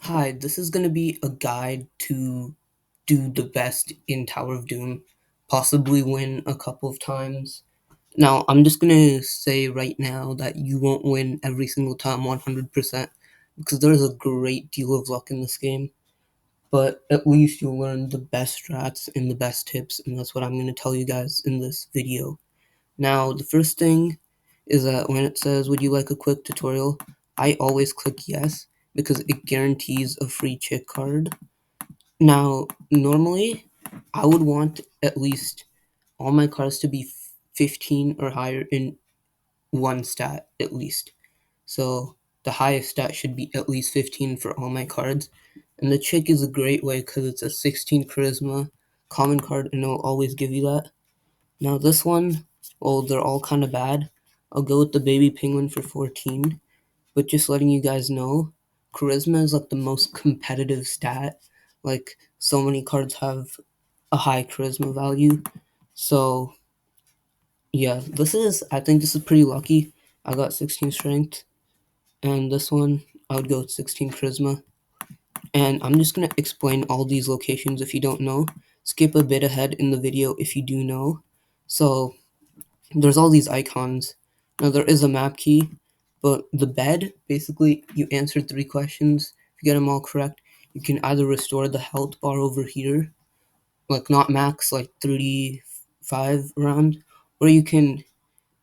Hi, this is going to be a guide to do the best in Tower of Doom, possibly win a couple of times. Now, I'm just going to say right now that you won't win every single time 100% because there's a great deal of luck in this game, but at least you'll learn the best strats and the best tips, and that's what I'm going to tell you guys in this video. Now, the first thing is that when it says, "Would you like a quick tutorial?" I always click yes because it guarantees a free chick card. Now, normally, I would want at least all my cards to be 15 or higher in one stat, at least. So, the highest stat should be at least 15 for all my cards. And the chick is a great way because it's a 16 charisma common card and it'll always give you that. Now this one, well, they're all kind of bad. I'll go with the baby penguin for 14, but just letting you guys know, charisma is like the most competitive stat. Like, so many cards have a high charisma value. So, yeah, I think this is pretty lucky. I got 16 strength, and this one, I would go with 16 charisma. And I'm just going to explain all these locations if you don't know. Skip a bit ahead in the video if you do know. So, there's all these icons. Now there is a map key, but the bed, basically you answered 3 questions. If you get them all correct, you can either restore the health bar over here, like not max, like 35 around, or you can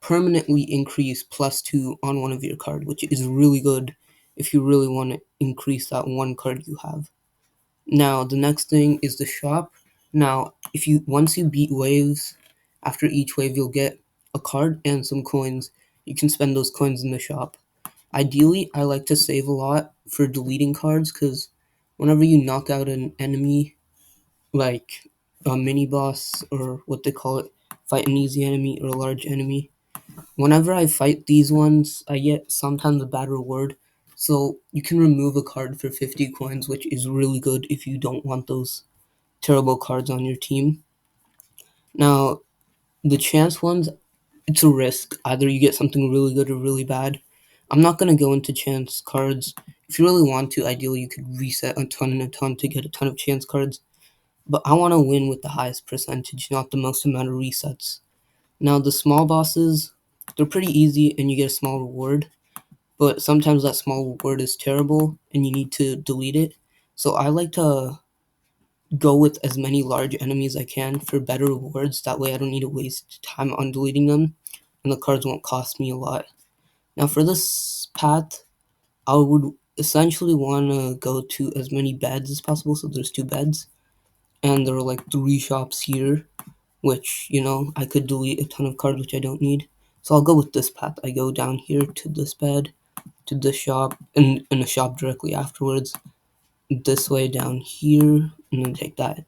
permanently increase +2 on one of your card, which is really good if you really want to increase that one card you have. Now the next thing is the shop. Now if you once you beat waves, after each wave you'll get a card and some coins. You can spend those coins in the shop. Ideally, I like to save a lot for deleting cards because whenever you knock out an enemy, like a mini boss or what they call it, fight an easy enemy or a large enemy, whenever I fight these ones, I get sometimes a bad reward. So you can remove a card for 50 coins, which is really good if you don't want those terrible cards on your team. Now, the chance ones, it's a risk. Either you get something really good or really bad. I'm not going to go into chance cards. If you really want to, ideally you could reset a ton and a ton to get a ton of chance cards. But I want to win with the highest percentage, not the most amount of resets. Now, the small bosses, they're pretty easy and you get a small reward. But sometimes that small reward is terrible and you need to delete it. So I like to go with as many large enemies I can for better rewards. That way I don't need to waste time on deleting them and the cards won't cost me a lot. Now for this path, I would essentially want to go to as many beds as possible. So there's 2 beds and there are like 3 shops here, which, I could delete a ton of cards which I don't need. So I'll go with this path. I go down here to this bed, to this shop, and a shop directly afterwards. This way down here, and then take that.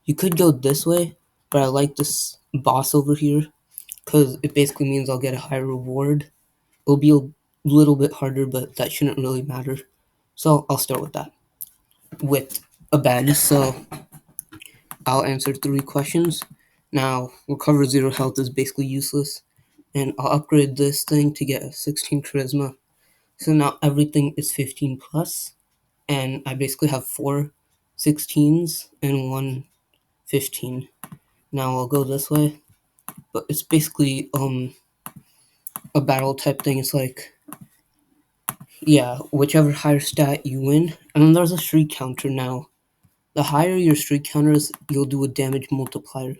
You could go this way, but I like this boss over here because it basically means I'll get a higher reward. It'll be a little bit harder, but that shouldn't really matter. So I'll start with that. With a bed, so I'll answer 3 questions. Now, recover 0 health is basically useless, and I'll upgrade this thing to get a 16 charisma. So now everything is 15 plus, and I basically have 4 16s and 1 15. Now I'll go this way, but it's basically a battle type thing. It's like, yeah, whichever higher stat you win, and then there's a streak counter now. The higher your streak counter is, you'll do a damage multiplier.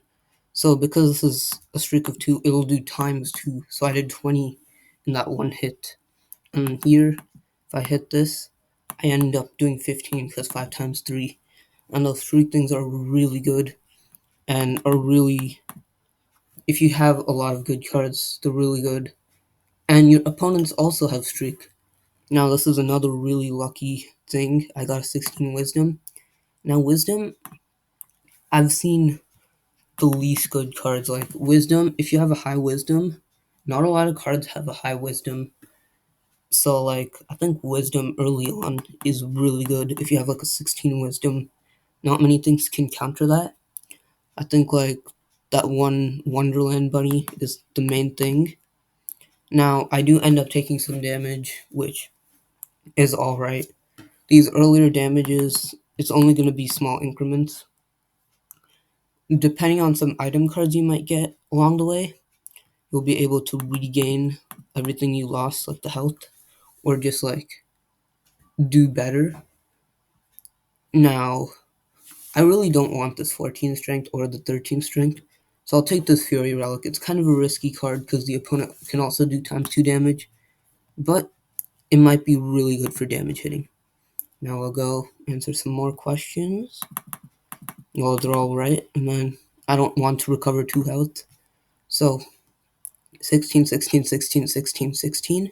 So because this is a streak of 2, it'll do ×2. So I did 20 in that one hit. And here, if I hit this, I end up doing 15 because 5 times 3. And those 3 things are really good and are really, if you have a lot of good cards, they're really good. And your opponents also have streak. Now this is another really lucky thing. I got a 16 wisdom. Now wisdom, I've seen the least good cards. Like wisdom, if you have a high wisdom, not a lot of cards have a high wisdom. So like I think wisdom early on is really good. If you have like a 16 wisdom, not many things can counter that. I think like that one Wonderland bunny is the main thing. Now I do end up taking some damage, which is alright. These earlier damages, it's only going to be small increments. Depending on some item cards you might get along the way, you'll be able to regain everything you lost, like the health, or just like do better. Now, I really don't want this 14 strength or the 13 strength, so I'll take this Fury Relic. It's kind of a risky card because the opponent can also do times 2 damage, but it might be really good for damage hitting. Now I'll go answer some more questions. Well, they're all right, and then I don't want to recover 2 health. So 16, 16, 16, 16, 16.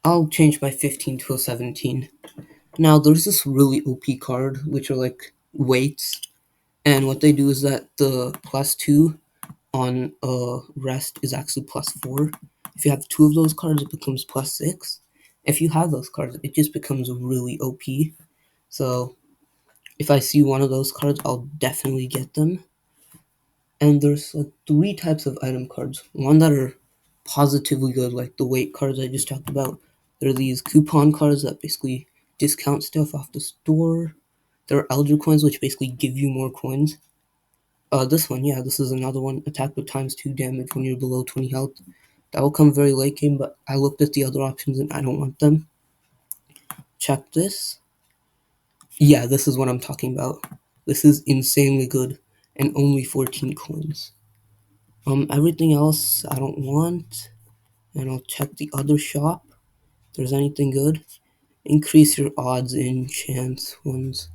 I'll change my 15 to a 17. Now there's this really OP card, which are like weights, and what they do is that the +2 on rest is actually +4. If you have 2 of those cards, it becomes +6. If you have those cards, it just becomes really OP. So if I see one of those cards, I'll definitely get them. And there's like 3 types of item cards. One that are positively good, like the weight cards I just talked about. There are these coupon cards that basically discount stuff off the store. There are Elder coins, which basically give you more coins. This one, yeah, this is another one. Attack with ×2 damage when you're below 20 health. That will come very late game, but I looked at the other options and I don't want them. Check this. Yeah, this is what I'm talking about. This is insanely good, and only 14 coins. Everything else I don't want, and I'll check the other shop if there's anything good. Increase your odds in chance ones.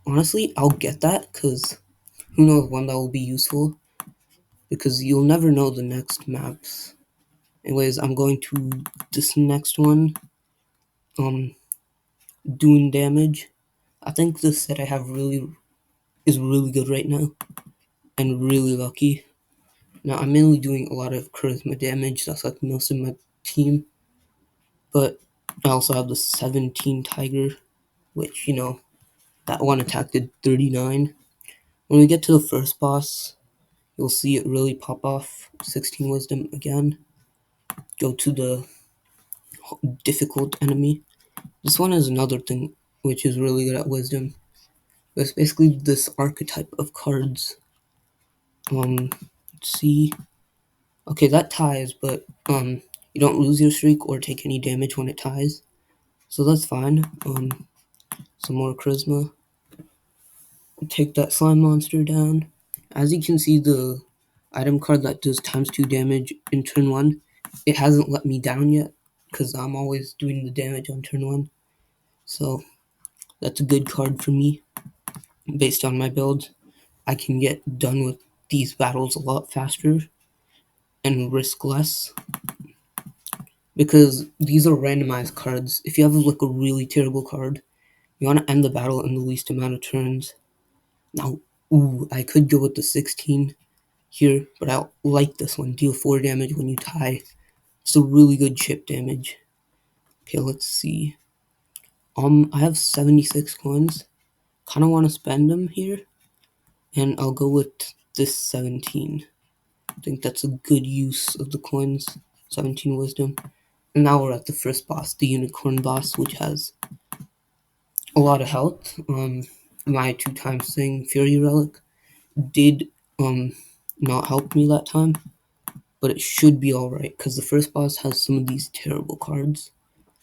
Honestly, I'll get that, because who knows when that will be useful, because you'll never know the next maps. Anyways, I'm going to this next one, doing damage. I think the set I have is really good right now, and really lucky. Now, I'm mainly doing a lot of charisma damage, that's like most of my team, but I also have the 17 Tiger, which, that one attack did 39. When we get to the first boss, you'll see it really pop off. 16 Wisdom again. Go to the difficult enemy. This one is another thing which is really good at Wisdom. It's basically this archetype of cards. Let's see. Okay, that ties, but you don't lose your streak or take any damage when it ties, so that's fine. Some more charisma. Take that slime monster down. As you can see, the item card that does ×2 damage in turn 1, it hasn't let me down yet, because I'm always doing the damage on turn 1. So that's a good card for me. Based on my build, I can get done with these battles a lot faster and risk less, because these are randomized cards. If you have like a really terrible card, you want to end the battle in the least amount of turns. Now, I could go with the 16 here, but I like this one. Deal 4 damage when you tie. It's a really good chip damage. Okay, let's see. I have 76 coins. Kind of want to spend them here, and I'll go with this 17. I think that's a good use of the coins. 17 wisdom. And now we're at the first boss, the unicorn boss, which has a lot of health. My 2 times thing, Fury Relic, did not help me that time, but it should be alright, because the first boss has some of these terrible cards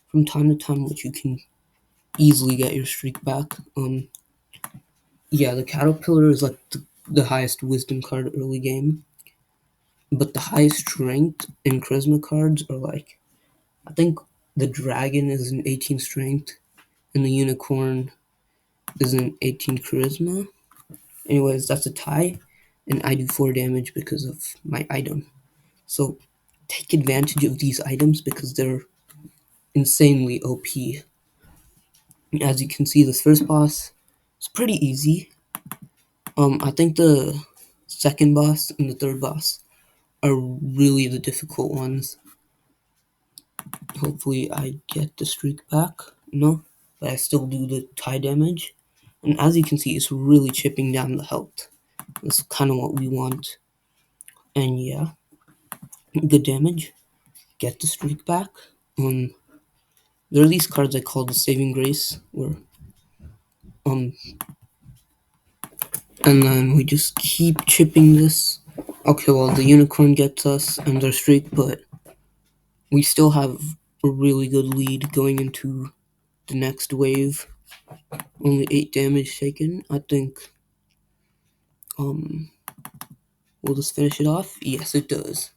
from time to time, which you can easily get your streak back. Yeah, the Caterpillar is like the highest wisdom card early game, but the highest strength and charisma cards are like, I think the dragon is an 18 strength, and the unicorn is an 18 charisma. Anyways, that's a tie, and I do 4 damage because of my item. So take advantage of these items because they're insanely OP. As you can see, this first boss is pretty easy. I think the second boss and the third boss are really the difficult ones. Hopefully I get the streak back. No, but I still do the tie damage. And as you can see, it's really chipping down the health. That's kind of what we want. And yeah, good damage. Get the streak back. There are these cards I call the Saving Grace, where um, and then we just keep chipping this. Okay, well the unicorn gets us and our streak, but we still have a really good lead going into the next wave. Only 8 damage taken. I think um will this finish it off? Yes, it does.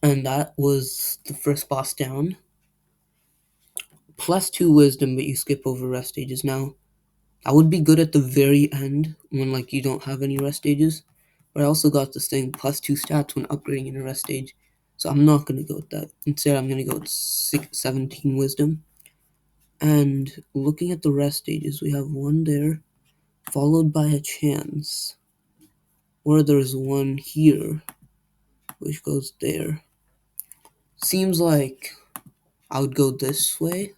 And that was the first boss down. +2 wisdom, but you skip over rest stages. Now, I would be good at the very end when like you don't have any rest stages. But I also got this thing +2 stats when upgrading in a rest stage. So I'm not gonna go with that. Instead I'm gonna go with 17 wisdom. And looking at the rest stages, we have one there, followed by a chance. Or there's one here, which goes there. Seems like I would go this way.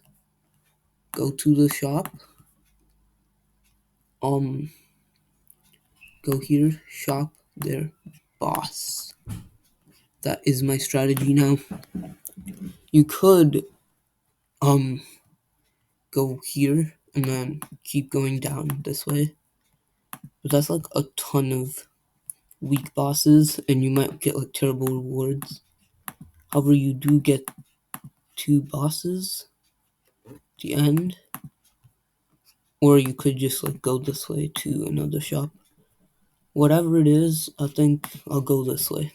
Go to the shop. Um, Go here, shop, there, boss. That is my strategy now. You could um go here and then keep going down this way. But that's like a ton of weak bosses and you might get like terrible rewards. However, you do get 2 bosses at the end. Or you could just like go this way to another shop. Whatever it is, I think I'll go this way.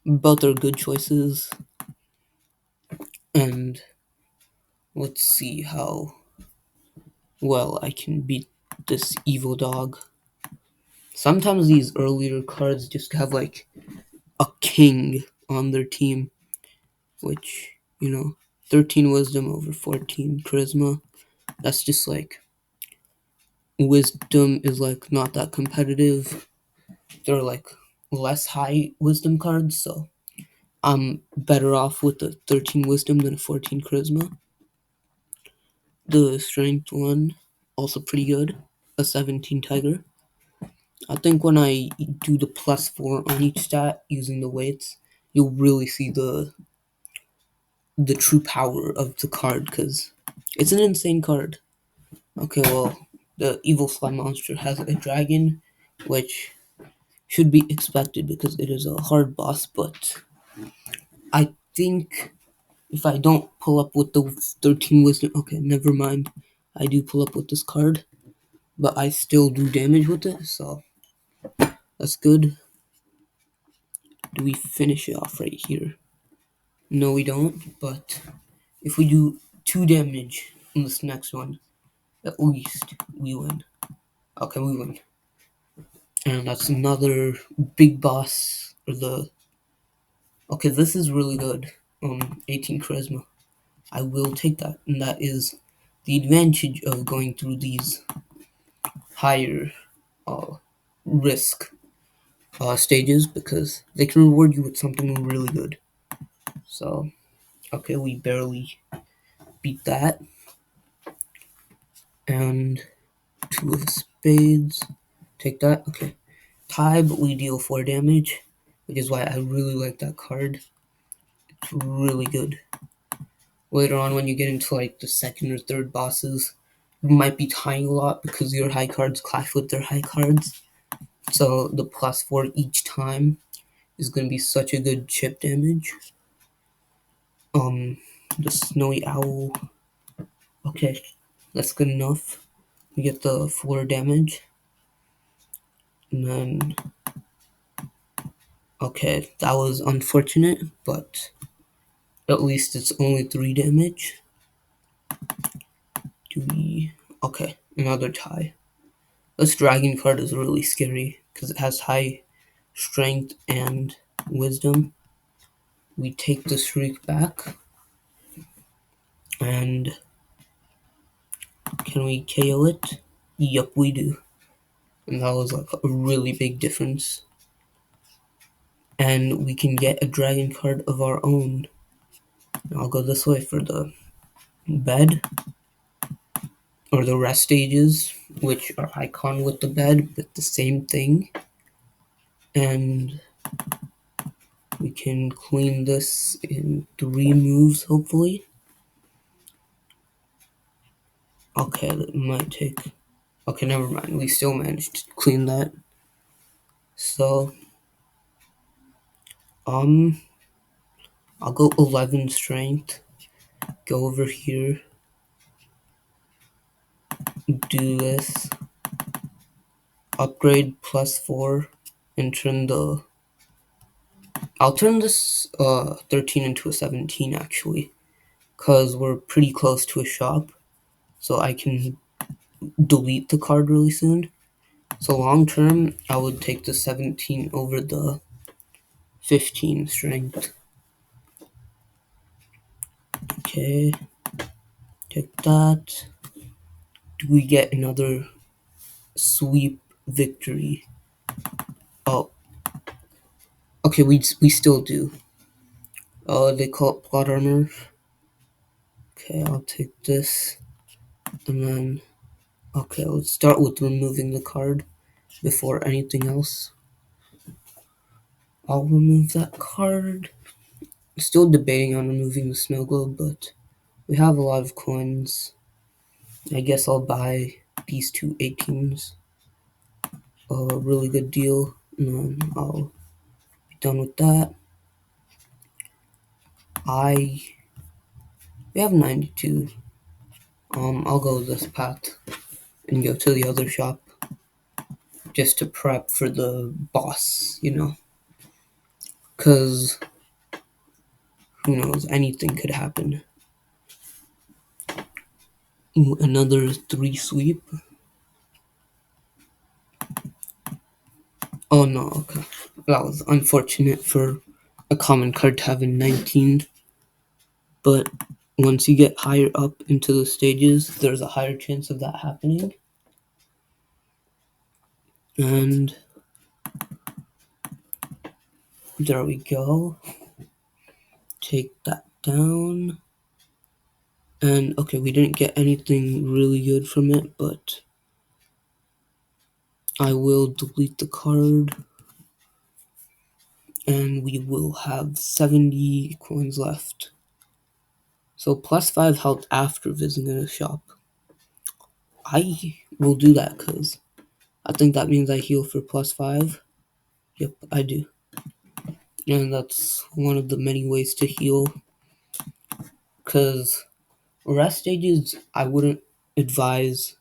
Both are good choices. And let's see how well I can beat this evil dog. Sometimes these earlier cards just have like a king on their team, which, 13 wisdom over 14 charisma. That's just like wisdom is like not that competitive. They're like less high wisdom cards, so I'm better off with the 13 wisdom than a 14 charisma. The strength one, also pretty good. A 17 tiger. I think when I do the +4 on each stat using the weights, you'll really see the true power of the card, because it's an insane card. Okay, well, the evil slime monster has a dragon, which should be expected because it is a hard boss, but I think if I don't pull up with the 13 wisdom, okay, never mind. I do pull up with this card, but I still do damage with it, so that's good. Do we finish it off right here? No, we don't, but if we do 2 damage on this next one, at least we win. Okay, we win. And that's another big boss, or the... Okay, this is really good. 18 charisma. I will take that, and that is the advantage of going through these higher uh, risk stages, because they can reward you with something really good. So, okay, we barely beat that. And 2 of spades. Take that. Okay. Tie, but we deal 4 damage, which is why I really like that card. It's really good. Later on, when you get into like the second or third bosses, you might be tying a lot because your high cards clash with their high cards. So the +4 each time is going to be such a good chip damage. The snowy owl. Okay, that's good enough. We get the 4 damage. And then, okay, that was unfortunate, but at least it's only 3 damage. Okay, another tie. This dragon card is really scary because it has high strength and wisdom. We take the shriek back. And can we KO it? Yup, we do. And that was like a really big difference. And we can get a dragon card of our own. I'll go this way for the bed, or the rest stages, which are icon with the bed, but the same thing. And we can clean this in 3 moves, hopefully. Okay, that might take. Okay, never mind. We still managed to clean that. So, um, I'll go 11 strength. Go over here. Do this. Upgrade +4. And turn the. I'll turn this 13 into a 17 actually. Because we're pretty close to a shop. So I can delete the card really soon. So long term, I would take the 17 over the 15 strength. Okay, take that. Do we get another sweep victory? Oh, okay, we still do. They call it plot armor. Okay, I'll take this. And then, okay, let's start with removing the card before anything else. I'll remove that card. Still debating on removing the snow globe, but we have a lot of coins. I guess I'll buy these two 18s. A really good deal. And then I'll be done with that. We have 92. I'll go this path and go to the other shop just to prep for the boss, Cause who knows, anything could happen. Ooh, another 3 sweep. Oh no, okay. That was unfortunate for a common card to have a 19. But once you get higher up into the stages, there's a higher chance of that happening. And there we go. Take that down. And okay, we didn't get anything really good from it, but I will delete the card. And we will have 70 coins left. So +5 health after visiting a shop. I will do that because I think that means I heal for +5. Yep, I do. And that's one of the many ways to heal. Because rest stages, I wouldn't advise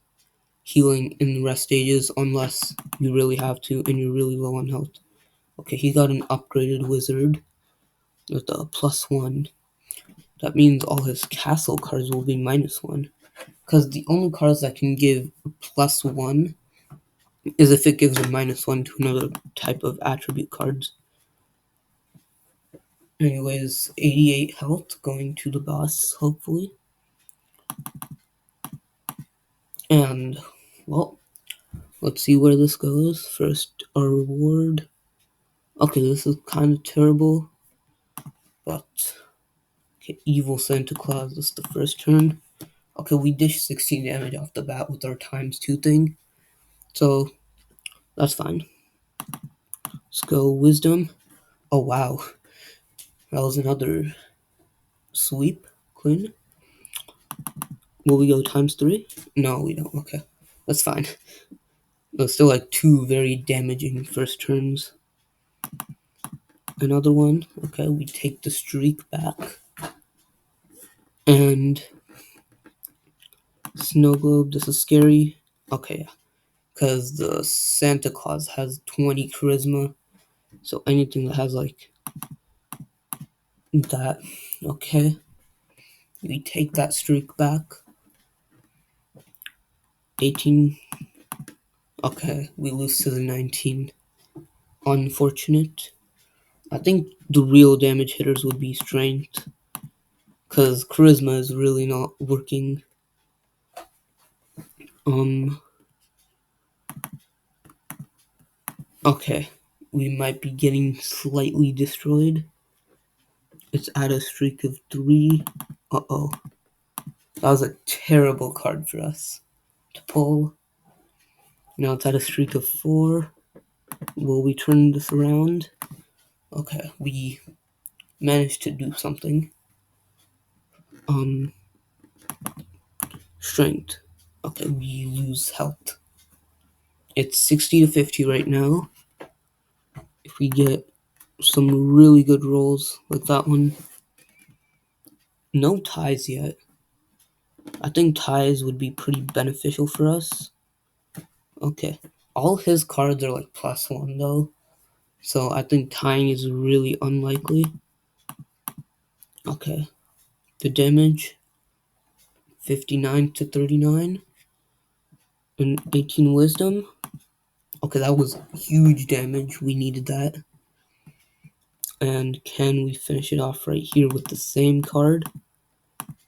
healing in rest stages unless you really have to and you're really low on health. Okay, he got an upgraded wizard with a +1. That means all his castle cards will be -1. Because the only cards that can give +1 is if it gives a -1 to another type of attribute cards. Anyways, 88 health going to the boss, hopefully. And, well, let's see where this goes. First, our reward. Okay, this is kind of terrible. But, okay, Evil Santa Claus, this is the first turn. Okay, we dish 16 damage off the bat with our ×2 thing. So, that's fine. Let's go Wisdom. Oh, wow. That was another sweep. Clean. Will we go ×3? No, we don't. Okay. That's fine. There's still like 2 very damaging first turns. Another one. Okay, we take the streak back. And Snow Globe, this is scary. Okay, yeah. Because the Santa Claus has 20 charisma. So anything that has like that. Okay. We take that streak back. 18. Okay, we lose to the 19. Unfortunate. I think the real damage hitters would be strength. Because charisma is really not working. Okay. We might be getting slightly destroyed. It's at a streak of 3. Uh-oh. That was a terrible card for us to pull. Now it's at a streak of 4. Will we turn this around? Okay, we managed to do something. Strength. Okay, we lose health. It's 60 to 50 right now. If we get some really good rolls like that one. No ties yet. I think ties would be pretty beneficial for us. Okay. All his cards are like +1 though. So I think tying is really unlikely. Okay. The damage 59 to 39. And 18 wisdom. Okay, that was huge damage. We needed that. And can we finish it off right here with the same card?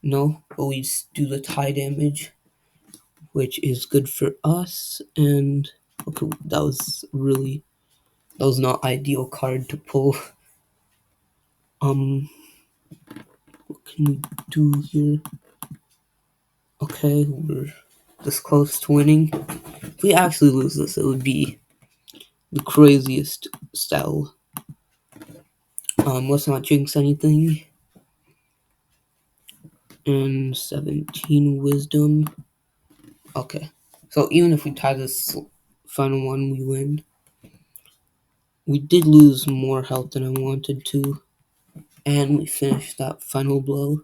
No, but we do the tie damage, which is good for us. And okay, that was not ideal card to pull. What can we do here? Okay, we're this close to winning. If we actually lose this, it would be the craziest style. Let's not jinx anything. And 17 wisdom. Okay, so even if we tie this final one, we win. We did lose more health than I wanted to, and we finished that final blow.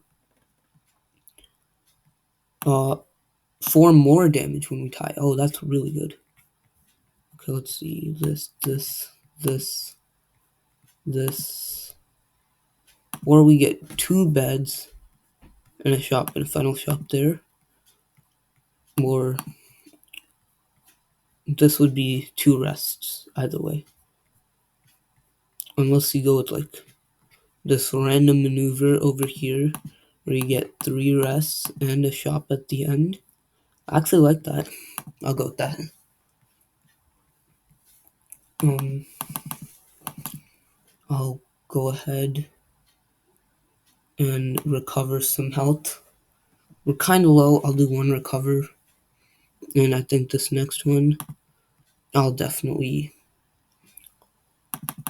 4 more damage when we tie. Oh, that's really good. Okay, let's see. This. Or we get 2 beds and a shop and a final shop there. Or this would be 2 rests either way. Unless you go with like this random maneuver over here where you get 3 rests and a shop at the end. I actually like that. I'll go with that. I'll go ahead and recover some health. We're kind of low. I'll do 1 recover. And I think this next one, I'll definitely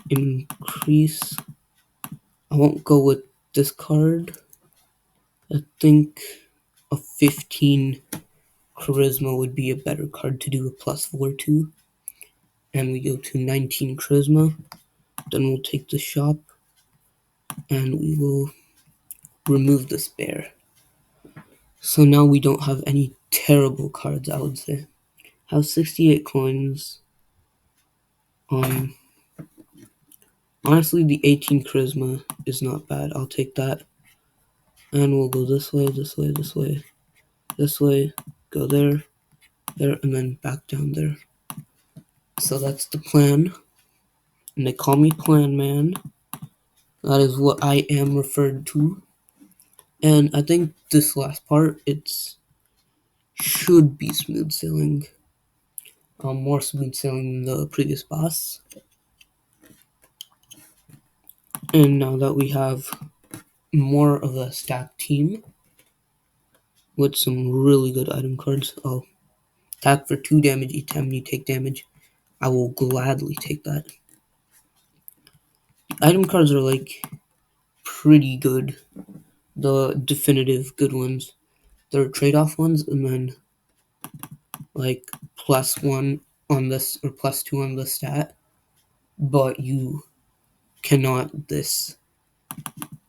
increase. I won't go with this card. I think a 15 charisma would be a better card to do a +4 to. And we go to 19 charisma. Then we'll take the shop and we will remove this bear. So now we don't have any terrible cards, I would say. Have 68 coins. Honestly, the 18 charisma is not bad. I'll take that. And we'll go this way, this way, this way, this way, go there, there, and then back down there. So that's the plan. And they call me Plan Man. That is what I am referred to. And I think this last part, it should be smooth sailing. More smooth sailing than the previous boss. And now that we have more of a stacked team with some really good item cards. Oh, attack for 2 damage each time you take damage. I will gladly take that. The item cards are like pretty good. The definitive good ones. There are trade-off ones and then like +1 on this or +2 on the stat. But you cannot this,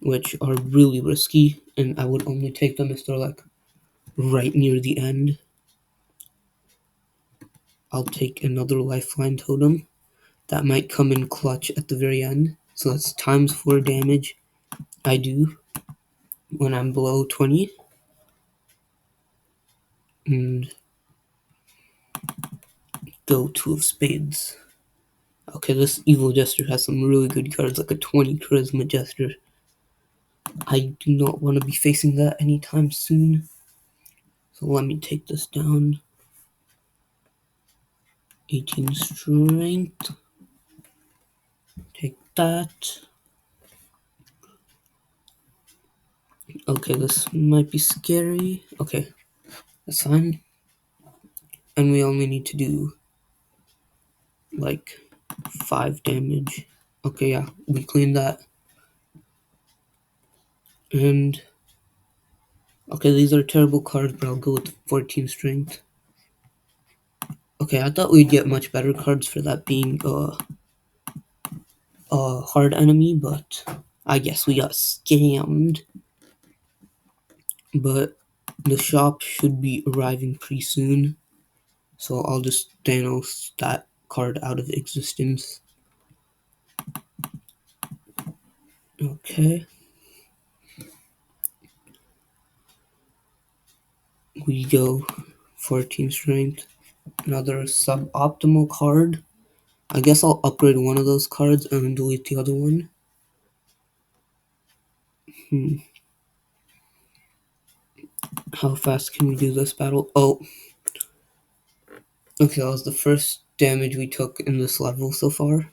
which are really risky, and I would only take them if they're like right near the end. I'll take another lifeline totem. That might come in clutch at the very end. So that's ×4 damage I do when I'm below 20. And go 2 of spades. Okay, this evil jester has some really good cards, like a 20 charisma jester. I do not want to be facing that anytime soon. So let me take this down. 18 strength. Take that. Okay, this might be scary. Okay, that's fine. And we only need to do like 5 damage. Okay, yeah, we cleaned that. And Okay, these are terrible cards, but I'll go with 14 strength. Okay, I thought we'd get much better cards for that being a hard enemy, but I guess we got scammed. But the shop should be arriving pretty soon, so I'll just Thanos that card out of existence. Okay. We go 14 strength. Another suboptimal card. I guess I'll upgrade one of those cards and delete the other one. How fast can we do this battle? Oh, okay, that was the first damage we took in this level so far.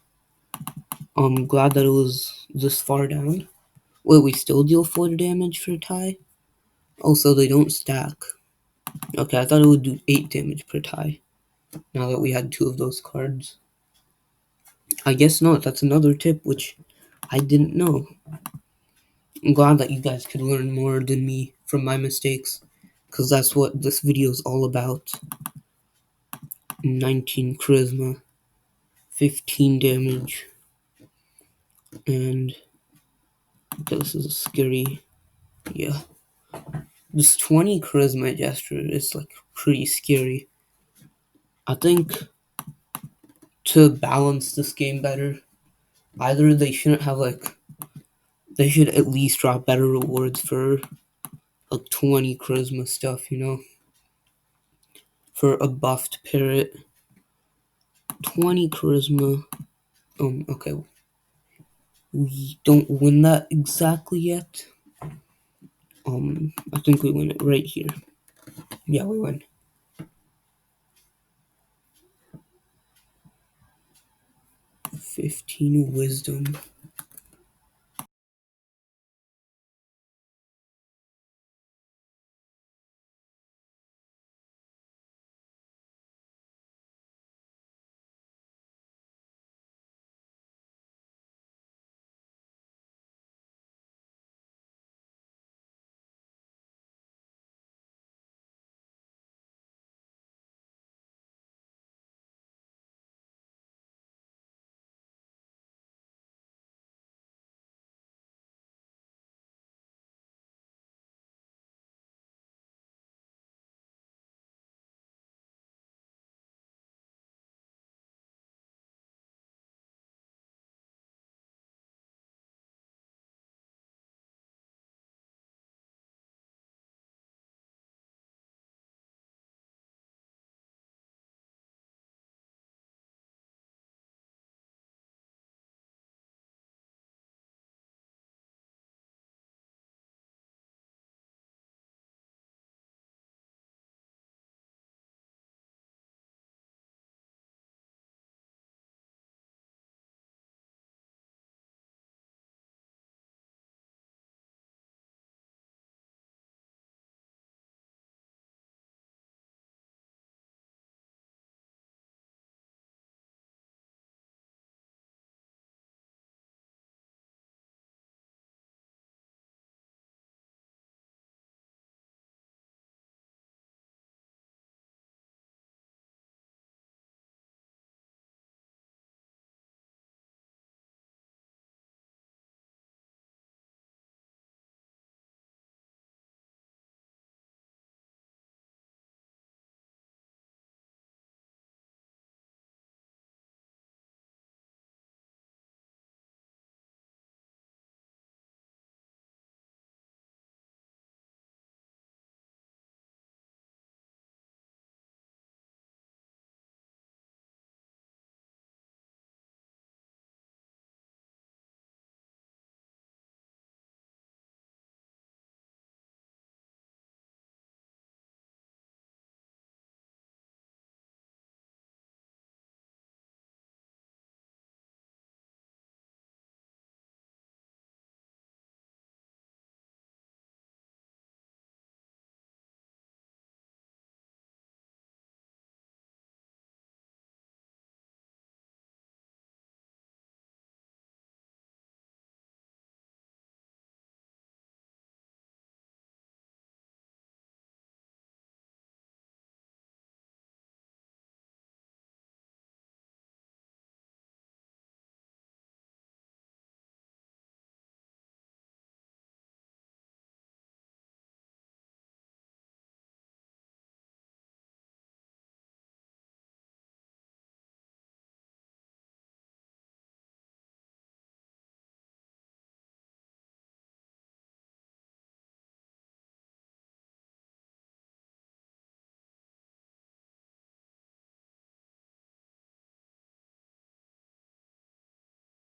I'm glad that it was this far down. Wait, we still deal 4 damage for a tie? Oh, so they don't stack. Okay, I thought it would do 8 damage per tie. Now that we had 2 of those cards. I guess not, that's another tip which I didn't know. I'm glad that you guys could learn more than me from my mistakes, because that's what this video is all about. 19 charisma, 15 damage, and okay, this is a scary, yeah. This 20 charisma gesture is like pretty scary. I think to balance this game better, either they shouldn't have they should at least drop better rewards for like 20 charisma stuff, you know? For a buffed parrot. 20 charisma. Okay. We don't win that exactly yet. I think we win it right here. Yeah, we win. 15 wisdom.